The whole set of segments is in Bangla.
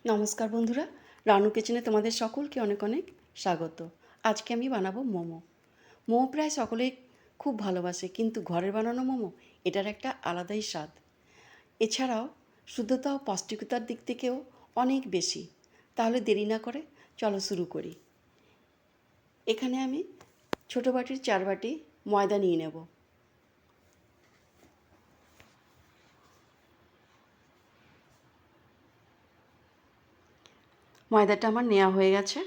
নমস্কার বন্ধুরা, রানু কিচেনে তোমাদের সকলকে অনেক অনেক স্বাগত। আজকে আমি বানাবো মোমো। মোমো প্রায় সকলেই খুব ভালোবাসে, কিন্তু ঘরের বানানো মোমো এটার একটা আলাদাই স্বাদ। এছাড়াও শুদ্ধতা ও পুষ্টিকতার দিক থেকেও অনেক বেশি। তাহলে দেরি না করে চলো শুরু করি। এখানে আমি ছোটো বাটির 4 বাটি ময়দা নিয়ে নেব। ময়দাটা আমার নেওয়া হয়ে গেছে।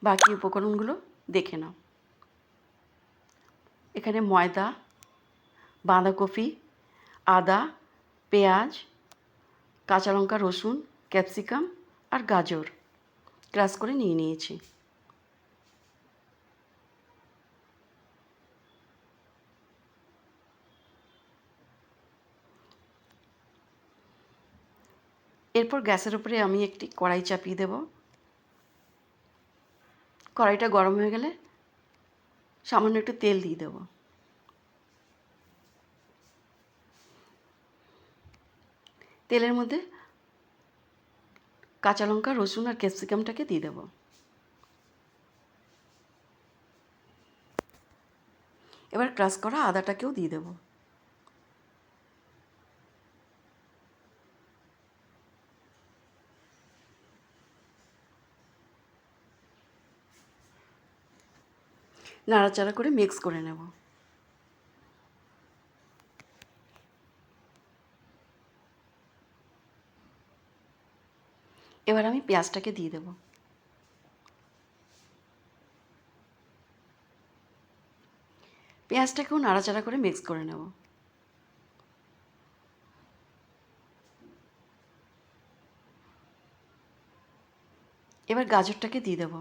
বাকি উপকরণগুলো দেখে নাও। এখানে ময়দা, বাঁধাকপি, আদা, পেঁয়াজ, কাঁচা লঙ্কা, রসুন, ক্যাপসিকাম আর গাজর ক্রাশ করে নিয়ে নিয়েছি। এরপর গ্যাসের উপরে আমি একটি কড়াই চাপিয়ে দেব। কড়াইটা গরম হয়ে গেলে সামান্য একটু তেল দিয়ে দেব। তেলের মধ্যে কাঁচা লঙ্কা, রসুন আর ক্যাপসিকামটাকে দিয়ে দেব। এবার ক্রাশ করা আদাটাকেও দিয়ে দেব। নাড়াচাড়া করে মিক্স করে নেব। এবার আমি পেঁয়াজটাকে দিয়ে দেব। পেঁয়াজটাকেও নাড়াচাড়া করে মিক্স করে নেব। এবার গাজরটাকে দিয়ে দেব।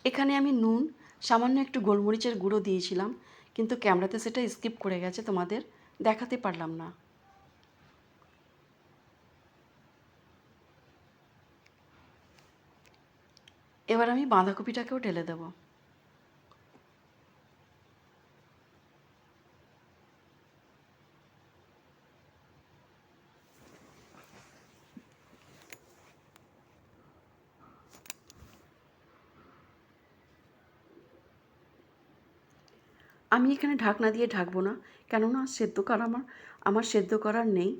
এখানে আমি নুন, সামান্য একটু গোলমরিচের গুঁড়ো দিয়েছিলাম, কিন্তু ক্যামেরাতে সেটা স্কিপ করে গেছে, তোমাদের দেখাতে পারলাম না। এবার আমি বাঁধাকপিটাকেও ঢেলে দেব। আমি এখানে ঢাকনা দিয়ে ঢাকবো না, কেননা সেদ্ধ করা আমার সেদ্ধ করার নেই,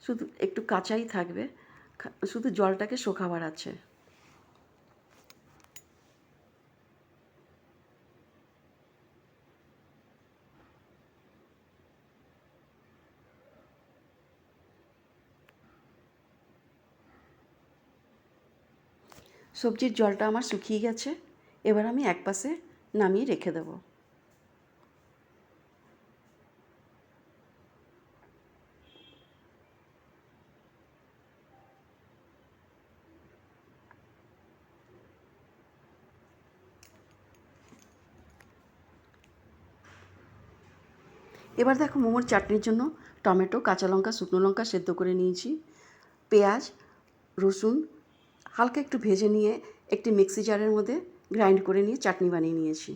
শুধু একটু কাঁচাই থাকবে, শুধু জলটাকে শোকাবার আছে। সবজির জলটা আমার শুকিয়ে গেছে। এবার আমি একপাশে নামিয়ে রেখে দেব। এবার দেখো, মোমোর চাটনির জন্য টমেটো, কাঁচা লঙ্কা, শুকনো লঙ্কা সেদ্ধ করে নিয়েছি। পেঁয়াজ, রসুন হালকা একটু ভেজে নিয়ে একটি মিক্সি জারের মধ্যে গ্রাইন্ড করে নিয়ে চাটনি বানিয়ে নিয়েছি।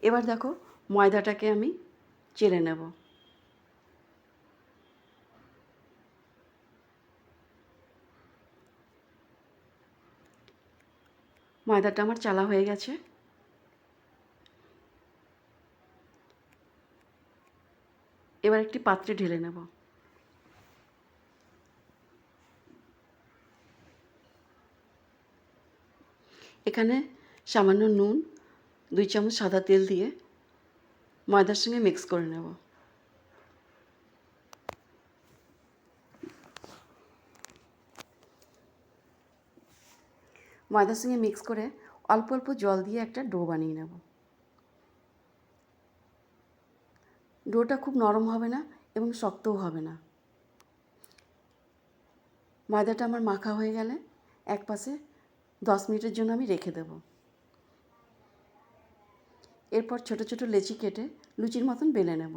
এবার দেখো, ময়দাটাকে আমি চেলে নেব। ময়দাটা আমার চালা হয়ে গেছে। এবার একটি পাত্রে ঢেলে নেব। এখানে সামান্য নুন, 2 চামচ সাদা তেল দিয়ে ময়দার সঙ্গে মিক্স করে নেব। ময়দার সঙ্গে মিক্স করে অল্প অল্প জল দিয়ে একটা ডো বানিয়ে নেব। ডোটা খুব নরম হবে না এবং শক্তও হবে না। ময়দাটা আমার মাখা হয়ে গেলে একপাশে 10 মিনিটের জন্য আমি রেখে দেব। এরপর ছোট ছোট লেচি কেটে লুচির মতন বেলে নেব।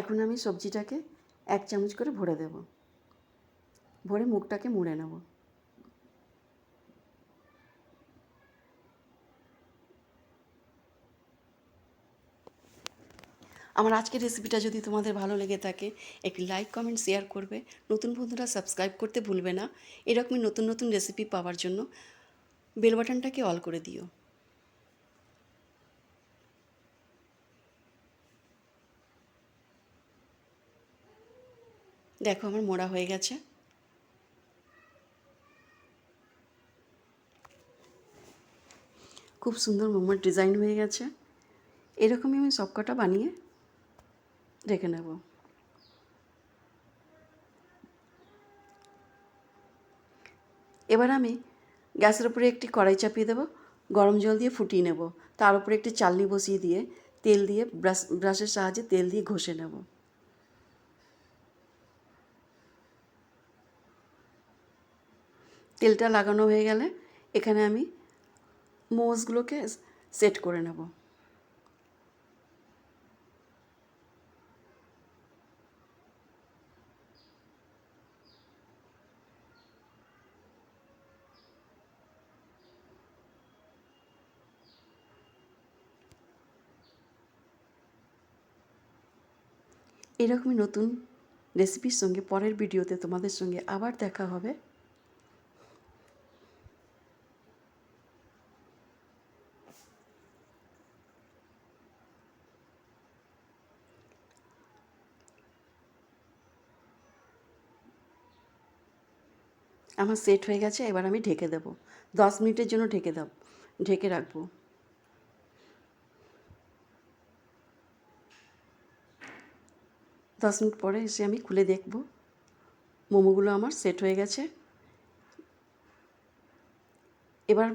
এখন আমি সবজিটাকে 1 চামচ করে ভরে দেব, ভরে মুখটাকে মুড়ে নেব। আমার আজকের রেসিপিটা যদি তোমাদের ভালো লেগে থাকে একটি লাইক কমেন্ট শেয়ার করবে। নতুন বন্ধুরা সাবস্ক্রাইব করতে ভুলবে না। এরকমই নতুন নতুন রেসিপি পাওয়ার জন্য বেল বাটনটাকে অল করে দিও। দেখো আমার মোড়া হয়ে গেছে। খুব সুন্দর মোমোর ডিজাইন হয়ে গেছে। এরকমই আমি সবকটা বানিয়ে রেখে নেব। এবার আমি গ্যাসের উপরে একটি কড়াই চাপিয়ে দেব, গরম জল দিয়ে ফুটিয়ে নেব। তার উপরে একটি চালনি বসিয়ে দিয়ে তেল দিয়ে ব্রাশের সাহায্যে তেল দিয়ে ঘষে নেব। তেলটা লাগানো হয়ে গেলে এখানে আমি মোমোসগুলোকে সেট করে নেব। এরকমই নতুন রেসিপির সঙ্গে পরের ভিডিওতে তোমাদের সঙ্গে আবার দেখা হবে। আমার সেট হয়ে গেছে। এবার আমি ঢেকে দেব, 10 মিনিটের জন্য ঢেকে রাখবো। দশ মিনিট পরে এসে আমি খুলে দেখব মোমোগুলো আমার সেট হয়ে গেছে। এবার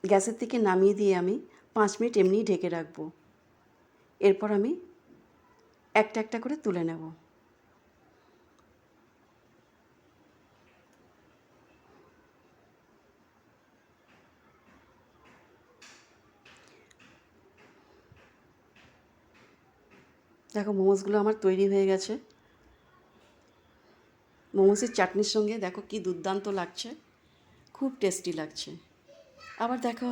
গ্যাসের থেকে নামিয়ে দিয়ে আমি 5 মিনিট এমনিই ঢেকে রাখবো। এরপর আমি একটা একটা করে তুলে নেব। দেখো মোমোসগুলো আমার তৈরি হয়ে গেছে। মোমোসের চাটনির সঙ্গে দেখো কি দুর্দান্ত লাগছে, খুব টেস্টি লাগছে। আবার দেখা